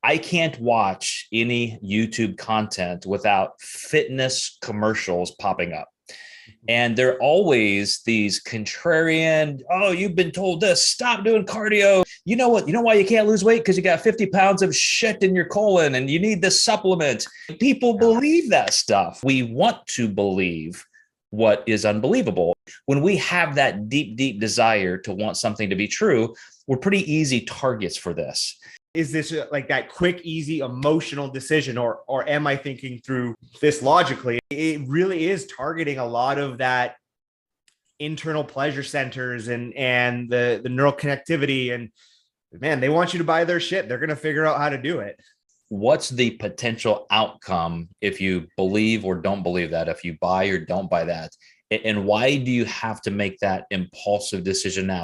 I can't watch any YouTube content without fitness commercials popping up. And they're always these contrarian, oh, you've been told this, stop doing cardio. You know what? You know why you can't lose weight? Because you got 50 pounds of shit in your colon and you need this supplement. People believe that stuff. We want to believe what is unbelievable. When we have that deep, deep desire to want something to be true, we're pretty easy targets for this. Is this like that quick, easy, emotional decision, or am I thinking through this logically? It really is targeting a lot of that internal pleasure centers and the neural connectivity. And man, they want you to buy their shit. They're going to figure out how to do it. What's the potential outcome if you believe or don't believe that, if you buy or don't buy that? And why do you have to make that impulsive decision now?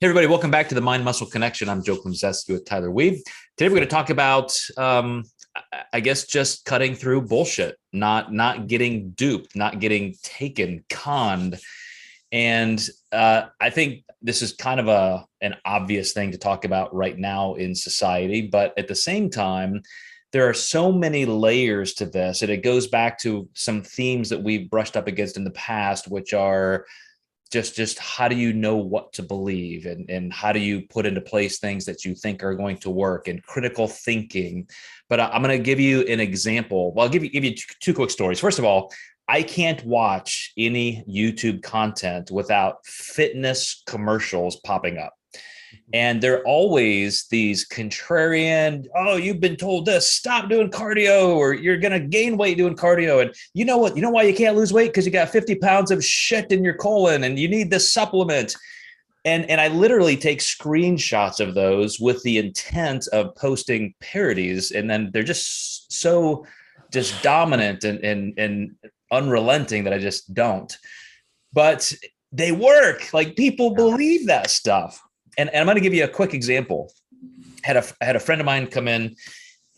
Hey, everybody, welcome back to the Mind Muscle Connection. I'm Joe Klemczewski with Tyler Weave. Today, we're going to talk about, I guess, just cutting through bullshit, not getting duped, not getting taken, conned. And I think this is kind of an obvious thing to talk about right now in society. But at the same time, there are so many layers to this. And it goes back to some themes that we've brushed up against in the past, which are just how do you know what to believe, and how do you put into place things that you think are going to work, and critical thinking. But I'm going to give you an example. Well, I'll give you two quick stories. First of all, I can't watch any YouTube content without fitness commercials popping up. And they're always these contrarian, oh, you've been told this, stop doing cardio, or you're going to gain weight doing cardio. And you know what? You know why you can't lose weight? Because you got 50 pounds of shit in your colon and you need this supplement. And I literally take screenshots of those with the intent of posting parodies. And then they're just so just dominant and unrelenting that I just don't. But they work. Like, people believe that stuff. And I'm going to give you a quick example. I had a friend of mine come in,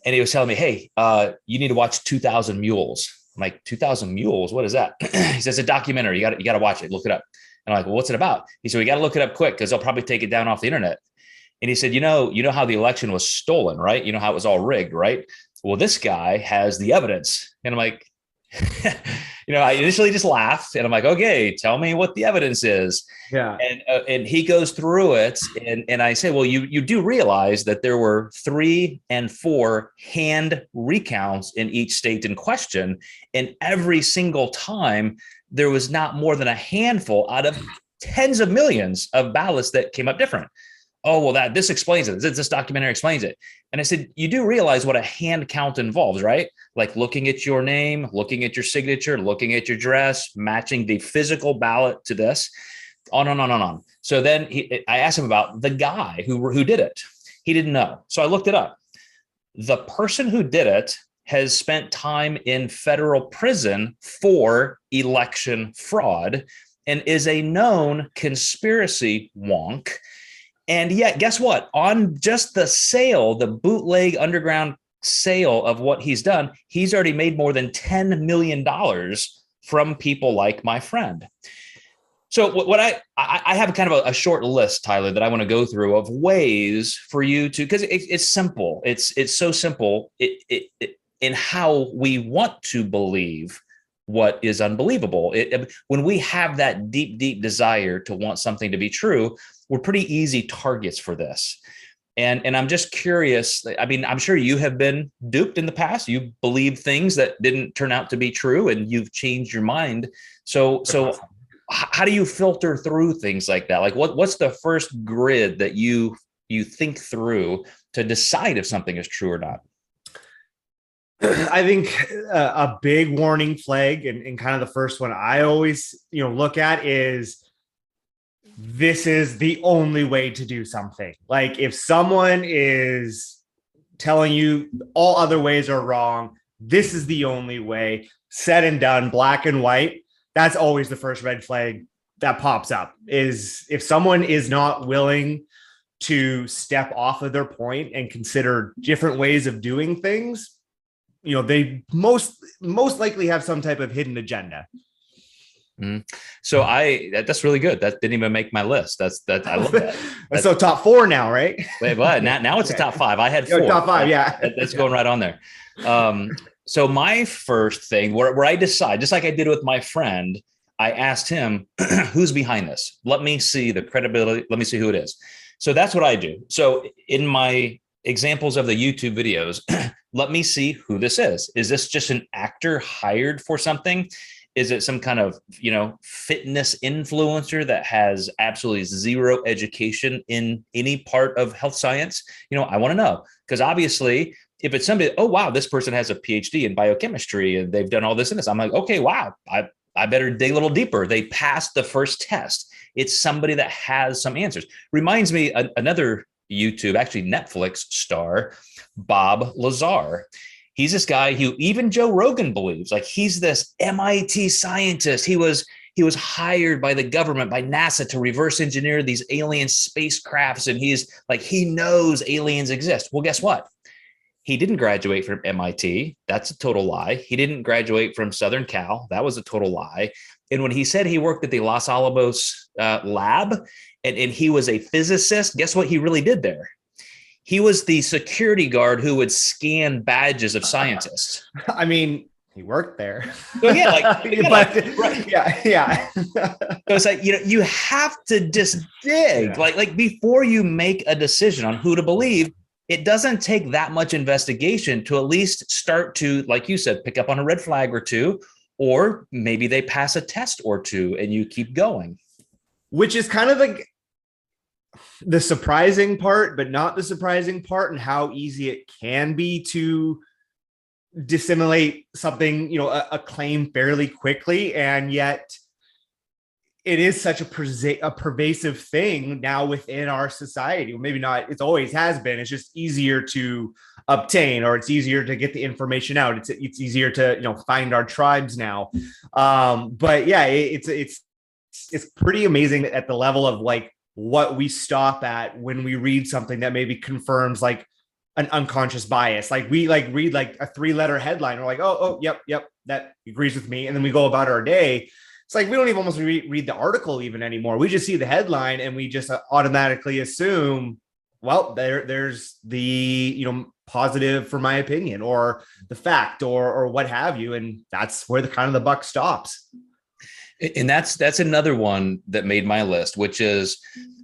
and he was telling me, hey, you need to watch 2,000 Mules. I'm like, 2,000 Mules? What is that? He says, a documentary. You got to watch it. Look it up. And I'm like, well, what's it about? He said, we got to look it up quick because they'll probably take it down off the internet. And he said, you know how the election was stolen, right? You know how it was all rigged, right? Well, this guy has the evidence. And I'm like, I initially just laughed, and I'm like, okay, tell me what the evidence is. Yeah. And he goes through it, and I say, well, you do realize that there were 3 and 4 hand recounts in each state in question, and every single time there was not more than a handful out of tens of millions of ballots that came up different. Oh, well, this explains it. This documentary explains it. And I said, you do realize what a hand count involves, right? Like looking at your name, looking at your signature, looking at your dress, matching the physical ballot to this, on and on and on. So then I asked him about the guy who did it. He didn't know. So I looked it up. The person who did it has spent time in federal prison for election fraud and is a known conspiracy wonk. And yet, guess what? On just the bootleg underground sale of what he's done, he's already made more than $10 million from people like my friend. So what I have kind of a short list, Tyler, that I want to go through of ways for you to, because it's simple. It's so simple in how we want to believe what is unbelievable. When we have that deep, deep desire to want something to be true, we're pretty easy targets for this. And I'm just curious. I mean, I'm sure you have been duped in the past. You believed things that didn't turn out to be true, and you've changed your mind. So how do you filter through things like that? Like, what's the first grid that you think through to decide if something is true or not? I think a big warning flag, and kind of the first one I always look at is, this is the only way to do something. Like, if someone is telling you all other ways are wrong, this is the only way, said and done, black and white, that's always the first red flag that pops up. Is if someone is not willing to step off of their point and consider different ways of doing things, they most likely have some type of hidden agenda. Mhm. So that's really good. That didn't even make my list. I love that. So top four now, right? Wait, what? Now it's a Yeah. top five. I had Yo, four. top five, yeah. That's Yeah. going right on there. So my first thing where I decide, just like I did with my friend, I asked him, who's behind this? Let me see the credibility. Let me see who it is. So that's what I do. So in my examples of the YouTube videos, let me see who this is. Is this just an actor hired for something? Is it some kind of, fitness influencer that has absolutely zero education in any part of health science? I want to know, because obviously if it's somebody, oh wow, this person has a PhD in biochemistry and they've done all this and this, I'm like, okay, wow, I better dig a little deeper. They passed the first test. It's somebody that has some answers. Reminds me another YouTube, actually Netflix star, Bob Lazar. He's this guy who even Joe Rogan believes, like he's this MIT scientist. He was hired by the government, by NASA, to reverse engineer these alien spacecrafts, and he's like, he knows aliens exist. Well, guess what? He didn't graduate from MIT. That's a total lie. He didn't graduate from Southern Cal. That was a total lie. And when he said he worked at the Los Alamos lab and he was a physicist, guess what he really did there? He was the security guard who would scan badges of scientists. I mean, he worked there. So yeah, right. Yeah. So it's like, you have to just dig, like before you make a decision on who to believe. It doesn't take that much investigation to at least start to, like you said, pick up on a red flag or two, or maybe they pass a test or two and you keep going. Which is kind of like the surprising part, but not the surprising part, and how easy it can be to disseminate something, a claim fairly quickly. And yet it is such a pervasive thing now within our society. Well, maybe not, it's always has been. It's just easier to obtain, or it's easier to get the information out. It's easier to, find our tribes now. But yeah, it's pretty amazing at the level of like what we stop at when we read something that maybe confirms like an unconscious bias. Like we read like a 3-letter headline. We're like, oh, yep, that agrees with me. And then we go about our day. It's like we don't even almost read the article even anymore. We just see the headline and we just automatically assume, well, there's the positive for my opinion, or the fact, or what have you, and that's where the kind of the buck stops. And that's another one that made my list, which is,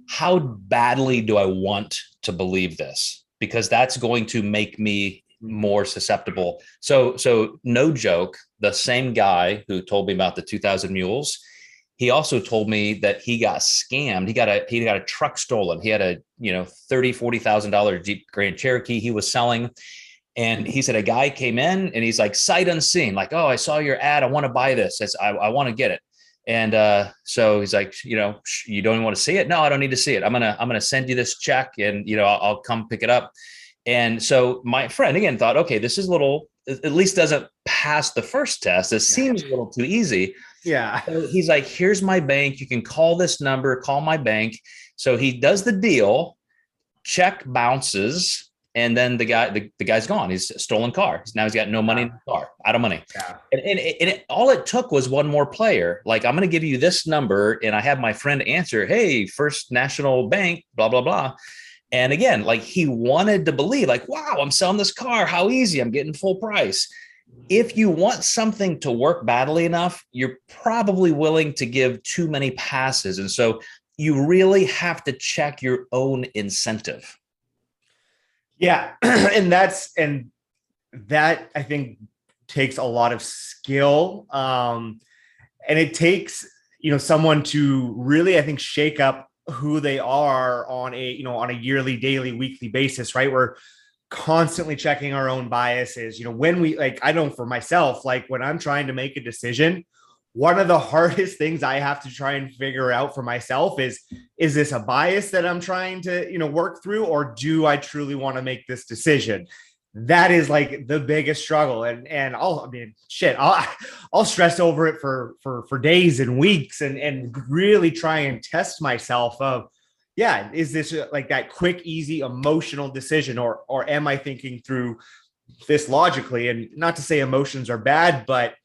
how badly do I want to believe this? Because that's going to make me more susceptible. So no joke, the same guy who told me about the 2000 mules, he also told me that he got scammed. He got a truck stolen. He had a $30,000-$40,000 Jeep Grand Cherokee he was selling. And he said a guy came in and he's like, sight unseen, like, oh, I saw your ad, I want to buy this. I want to get it. And so he's like, you don't even want to see it? No, I don't need to see it. I'm gonna send you this check, and I'll come pick it up. And so my friend again thought, okay, this is a little, at least doesn't pass the first test. It seems a little too easy. Yeah. So he's like, here's my bank. You can call this number, call my bank. So he does the deal, check bounces, and then the guy's gone. He's a stolen car. Now he's got no money in the car, out of money. Yeah. And all it took was one more player. Like, I'm going to give you this number. And I have my friend answer, hey, First National Bank, blah, blah, blah. And again, like, he wanted to believe, like, wow, I'm selling this car. How easy. I'm getting full price. If you want something to work badly enough, you're probably willing to give too many passes. And so you really have to check your own incentive. Yeah. and that I think takes a lot of skill. And it takes, someone to really, I think, shake up who they are on a yearly, daily, weekly basis, right? We're constantly checking our own biases. When we, like, I know for myself, like when I'm trying to make a decision, one of the hardest things I have to try and figure out for myself is this a bias that I'm trying to, work through, or do I truly want to make this decision? That is like the biggest struggle. And I'll stress over it for days and weeks, and really try and test myself of, yeah, is this like that quick, easy, emotional decision, or am I thinking through this logically? And not to say emotions are bad, but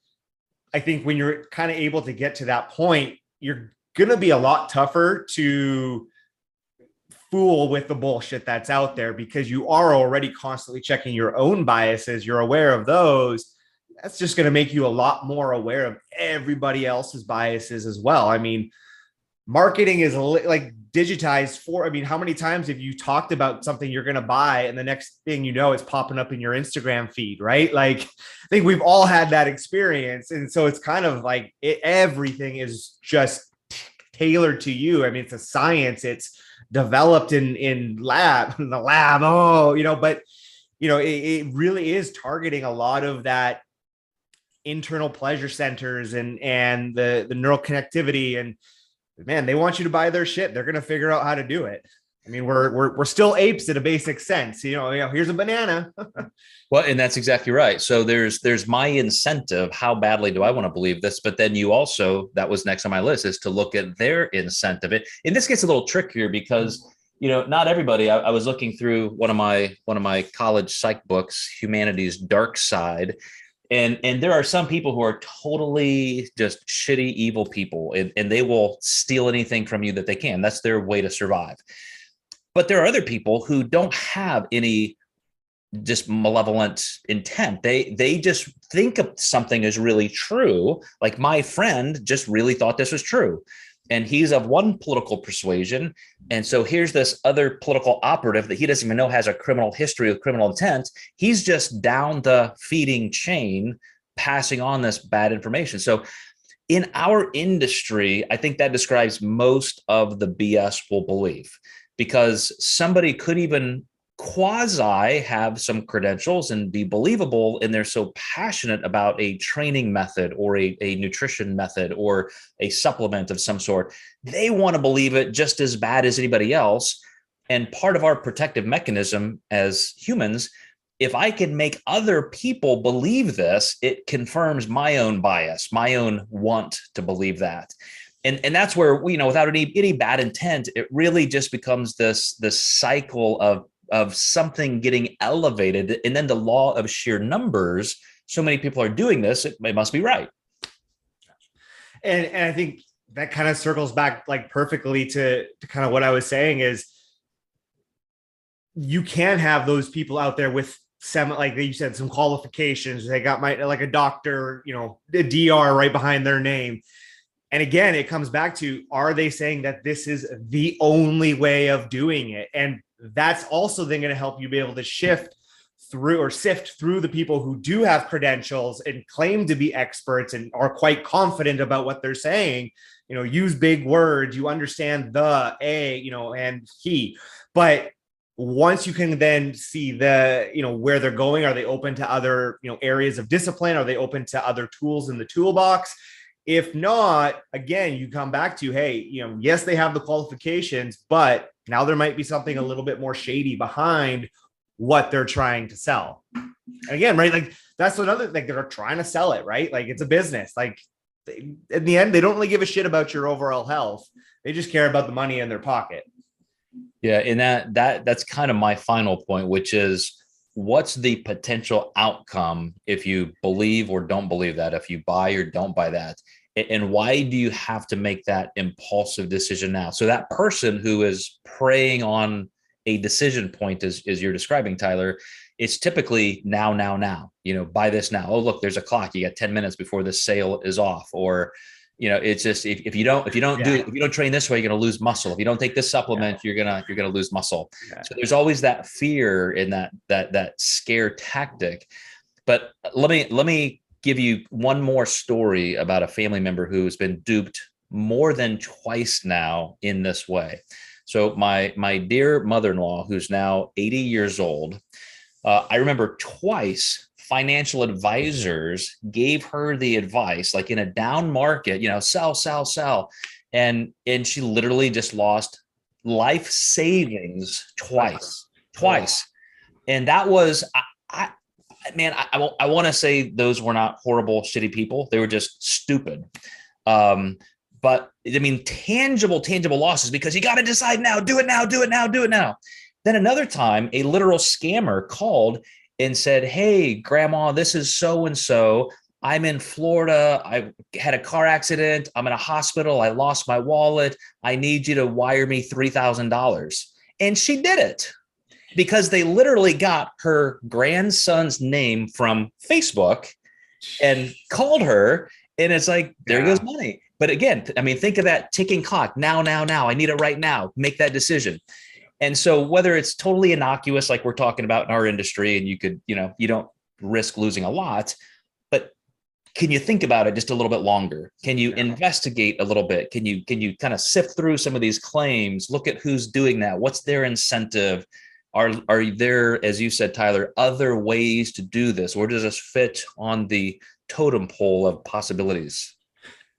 I think when you're kind of able to get to that point, you're going to be a lot tougher to fool with the bullshit that's out there because you are already constantly checking your own biases. You're aware of those. That's just going to make you a lot more aware of everybody else's biases as well. I mean, marketing is like digitized for, I mean, how many times have you talked about something you're going to buy and the next thing you know, it's popping up in your Instagram feed, right? Like, I think we've all had that experience. And so it's kind of like everything is just tailored to you. I mean, it's a science, it's developed in the lab. Oh, but it really is targeting a lot of that internal pleasure centers and the neural connectivity. And man, they want you to buy their shit. They're going to figure out how to do it. I mean, we're still apes in a basic sense. Here's a banana. Well, and that's exactly right. So there's my incentive. How badly do I want to believe this? But then you also, that was next on my list, is to look at their incentive. And this gets a little trickier because not everybody. I was looking through one of my college psych books, Humanity's Dark Side. And there are some people who are totally just shitty, evil people, and they will steal anything from you that they can. That's their way to survive. But there are other people who don't have any just malevolent intent. They just think of something as really true. Like my friend just really thought this was true. And he's of one political persuasion. And so here's this other political operative that he doesn't even know has a criminal history of criminal intent. He's just down the feeding chain, passing on this bad information. So in our industry, I think that describes most of the BS we'll believe, because somebody could even quasi have some credentials and be believable, and they're so passionate about a training method or a nutrition method or a supplement of some sort, they want to believe it just as bad as anybody else. And part of our protective mechanism as humans, if I can make other people believe this, it confirms my own bias, my own want to believe that. And that's where, without any bad intent, it really just becomes this cycle of something getting elevated, and then the law of sheer numbers. So many people are doing this, it must be right. And I think that kind of circles back like perfectly to kind of what I was saying is you can have those people out there with some, like you said, some qualifications. They got like a doctor, a DR right behind their name. And again, it comes back to, are they saying that this is the only way of doing it? And that's also then going to help you be able to sift through the people who do have credentials and claim to be experts and are quite confident about what they're saying. Use big words, you understand the a, and he. But once you can then see where they're going, are they open to other, areas of discipline? Are they open to other tools in the toolbox? If not, again, you come back to, hey, yes, they have the qualifications, but now there might be something a little bit more shady behind what they're trying to sell. And again, right, like that's another thing, they're trying to sell it, right? Like it's a business. Like in the end, they don't really give a shit about your overall health. They just care about the money in their pocket. Yeah, and that's kind of my final point, which is, what's the potential outcome if you believe or don't believe that, if you buy or don't buy that? And why do you have to make that impulsive decision now? So that person who is preying on a decision point, as you're describing, Tyler, it's typically now, buy this now. Oh, look, there's a clock. You got 10 minutes before the sale is off. Or, it's just, if you don't train this way, you're going to lose muscle. If you don't take this supplement, you're going to lose muscle. Yeah. So there's always that fear in that scare tactic. But let me give you one more story about a family member who's been duped more than twice now in this way. So my dear mother-in-law, who's now 80 years old, I remember twice financial advisors gave her the advice, like in a down market, sell. And she literally just lost life savings twice. And that was, I want to say those were not horrible, shitty people. They were just stupid. But I mean, tangible losses, because you got to decide now, do it now. Then another time, a literal scammer called and said, hey, grandma, this is so-and-so. I'm in Florida. I had a car accident. I'm in a hospital. I lost my wallet. I need you to wire me $3,000. And she did it because they literally got her grandson's name from Facebook and called her. And it's like, there goes Yeah. money. But again, I mean, think of that ticking clock. Now, now, now. I need it right now. Make that decision. And so whether it's totally innocuous, like we're talking about in our industry, and you could, you don't risk losing a lot, but can you think about it just a little bit longer? Can you investigate a little bit? Can you kind of sift through some of these claims, look at who's doing that? What's their incentive? Are there, as you said, Tyler, other ways to do this? Or does this fit on the totem pole of possibilities?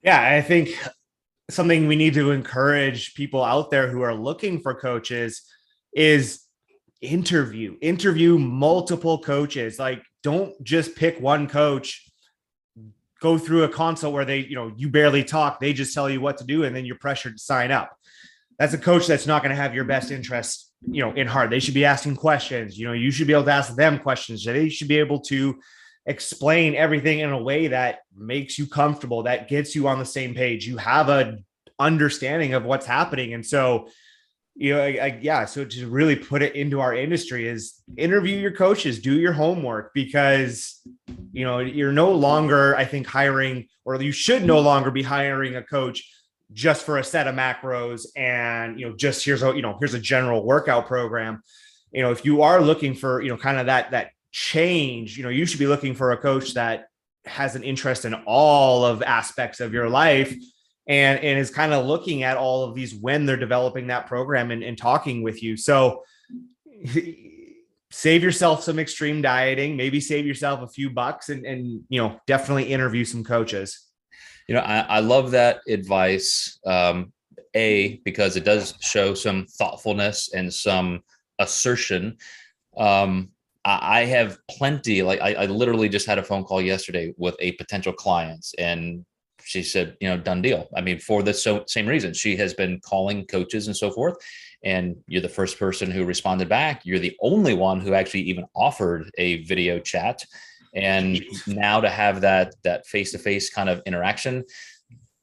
Yeah, I think something we need to encourage people out there who are looking for coaches is interview multiple coaches. Like, don't just pick one coach, go through a consult where they, you barely talk, they just tell you what to do, and then you're pressured to sign up. That's a coach that's not going to have your best interest, in heart. They should be asking questions. You should be able to ask them questions. They should be able to explain everything in a way that makes you comfortable, that gets you on the same page. You have a understanding of what's happening. And so, so to really put it into our industry is interview your coaches, do your homework, because, you're no longer, I think, hiring, or you should no longer be hiring a coach just for a set of macros and, just here's a general workout program. If you are looking for, kind of that change, you should be looking for a coach that has an interest in all of aspects of your life, and is kind of looking at all of these when they're developing that program and talking with you. So save yourself some extreme dieting, maybe save yourself a few bucks, and definitely interview some coaches. I love that advice. Because it does show some thoughtfulness and some assertion. I have plenty, like I literally just had a phone call yesterday with a potential client, and she said, done deal. I mean, for the same reason, she has been calling coaches and so forth. And you're the first person who responded back. You're the only one who actually even offered a video chat. And now to have that face-to-face kind of interaction.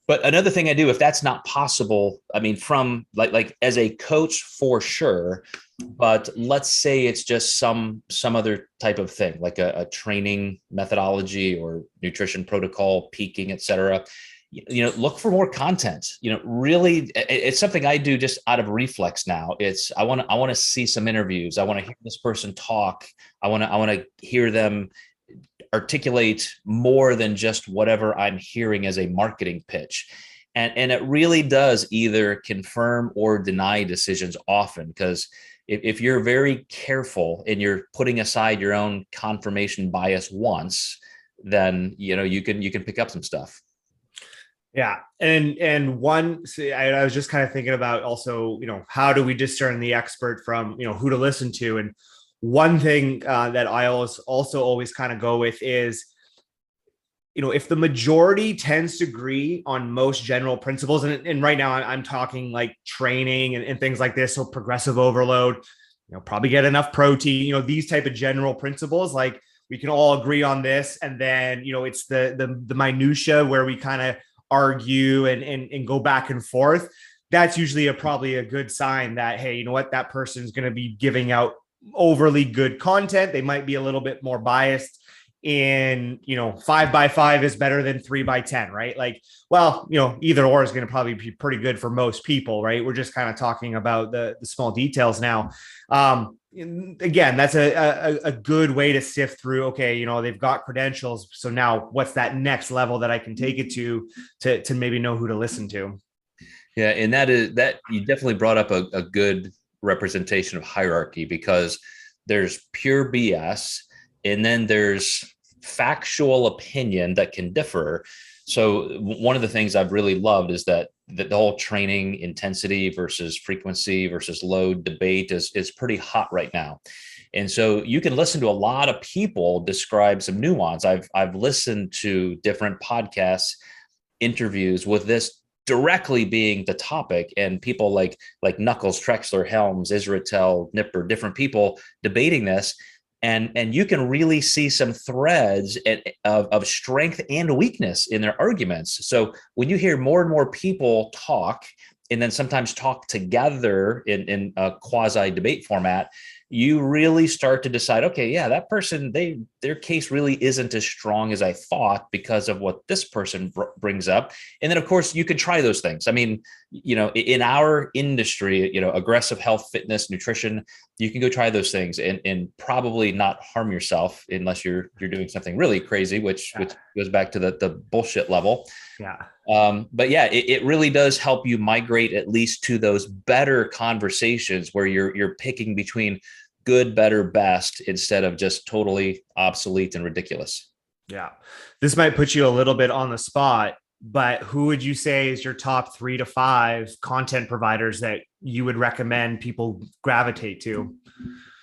But another thing I do, if that's not possible, I mean, from like as a coach for sure, but let's say it's just some other type of thing, like a training methodology or nutrition protocol, peaking, et cetera. Look for more content. Really, it's something I do just out of reflex now. I want to see some interviews. I want to hear this person talk. I want to hear them articulate more than just whatever I'm hearing as a marketing pitch. And it really does either confirm or deny decisions often, because if you're very careful and you're putting aside your own confirmation bias once, then you can pick up some stuff. Yeah. And one, I was just kind of thinking about also, how do we discern the expert from, who to listen to? And one thing that I also always kind of go with is, if the majority tends to agree on most general principles, and right now I'm talking like training and things like this. So progressive overload, probably get enough protein, these type of general principles, like we can all agree on this. And then, it's the minutia where we kind of argue and go back and forth. That's usually probably a good sign that, hey, that person's going to be giving out overly good content. They might be a little bit more biased in, 5x5 is better than 3x10, right? Like, well, either or is going to probably be pretty good for most people, right? We're just kind of talking about the small details now. Again, that's a good way to sift through. Okay, they've got credentials, so now what's that next level that I can take it to maybe know who to listen to? Yeah, and that you definitely brought up a good representation of hierarchy, because there's pure BS, and then there's factual opinion that can differ. So one of the things I've really loved is that the whole training intensity versus frequency versus load debate is pretty hot right now. And so you can listen to a lot of people describe some nuance. I've listened to different podcasts, interviews with this directly being the topic, and people like Knuckles, Trexler, Helms, Israel, Nipper, different people debating this. and you can really see some threads of strength and weakness in their arguments. So when you hear more and more people talk, and then sometimes talk together in a quasi debate format, you really start to decide, okay, yeah, that person, their case really isn't as strong as I thought because of what this person brings up. And then of course you can try those things. I mean, in our industry, aggressive health, fitness, nutrition, you can go try those things and probably not harm yourself unless you're doing something really crazy, which goes back to the bullshit level. Yeah. But yeah, it really does help you migrate at least to those better conversations where you're picking between good, better, best instead of just totally obsolete and ridiculous. Yeah. This might put you a little bit on the spot, but who would you say is your top 3 to 5 content providers that you would recommend people gravitate to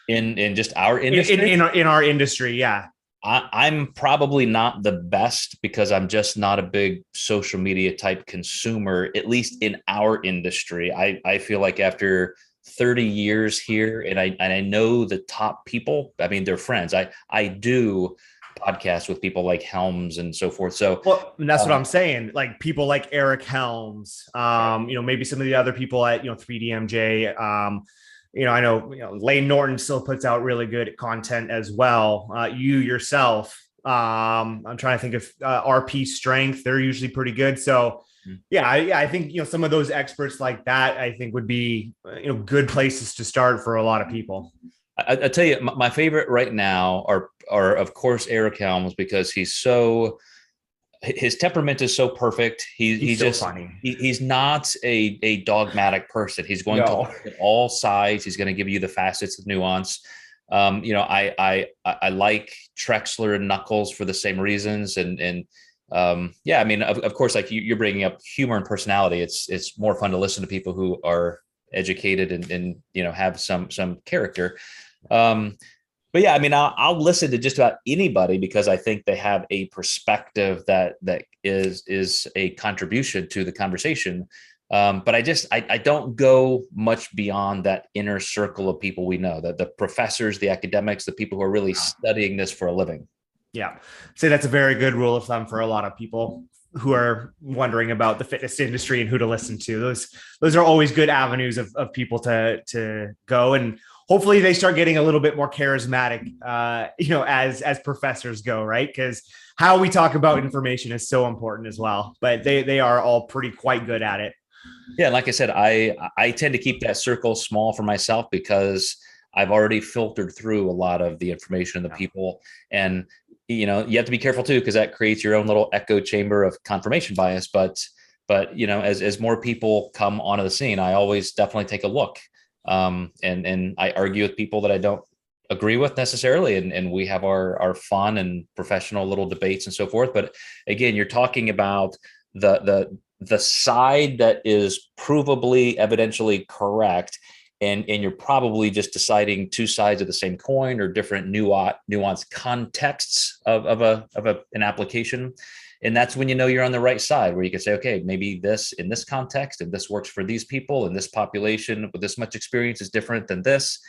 In just our industry? In our industry? Yeah. I'm probably not the best because I'm just not a big social media type consumer, at least in our industry. I feel like after 30 years here, and I know the top people, I mean, they're friends. I do podcasts with people like Helms and so forth. So well, and that's what I'm saying. Like people like Eric Helms, maybe some of the other people at 3DMJ. I know, Lane Norton still puts out really good content as well. You yourself, I'm trying to think of RP Strength. They're usually pretty good. So yeah, I think, some of those experts like that, I think would be, good places to start for a lot of people. I tell you, my favorite right now are of course Eric Helms, because his temperament is so perfect. He's so just funny. He's not a dogmatic person. He's going to look at all sides. He's going to give you the facets of nuance. I like Trexler and Knuckles for the same reasons. Yeah, I mean, of course, like you're bringing up humor and personality. It's more fun to listen to people who are educated and have some character. But yeah, I mean, I'll listen to just about anybody because I think they have a perspective that is a contribution to the conversation. But I don't go much beyond that inner circle of people we know, the professors, the academics, the people who are really studying this for a living. Yeah. So that's a very good rule of thumb for a lot of people who are wondering about the fitness industry and who to listen to. Those are always good avenues of people to go, and hopefully they start getting a little bit more charismatic, as professors go, right? Because how we talk about information is so important as well, but they are all quite good at it. Yeah. Like I said, I tend to keep that circle small for myself because I've already filtered through a lot of the information and the people. And, you have to be careful too, because that creates your own little echo chamber of confirmation bias. But as more people come onto the scene, I always definitely take a look. And I argue with people that I don't agree with necessarily. And we have our fun and professional little debates and so forth. But again, you're talking about the side that is provably evidentially correct. And you're probably just deciding two sides of the same coin or different nuanced contexts of an application. And that's when you're on the right side, where you can say, okay, maybe this in this context, and this works for these people, and this population with this much experience is different than this.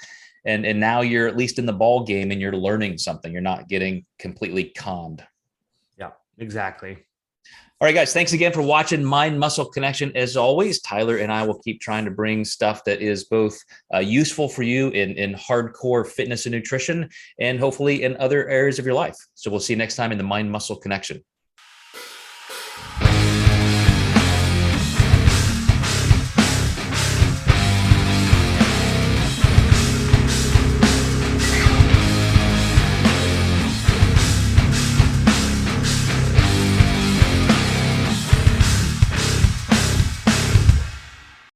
And now you're at least in the ball game and you're learning something. You're not getting completely conned. Yeah, exactly. All right, guys, thanks again for watching Mind Muscle Connection. As always, Tyler and I will keep trying to bring stuff that is both useful for you in hardcore fitness and nutrition, and hopefully in other areas of your life. So we'll see you next time in the Mind Muscle Connection.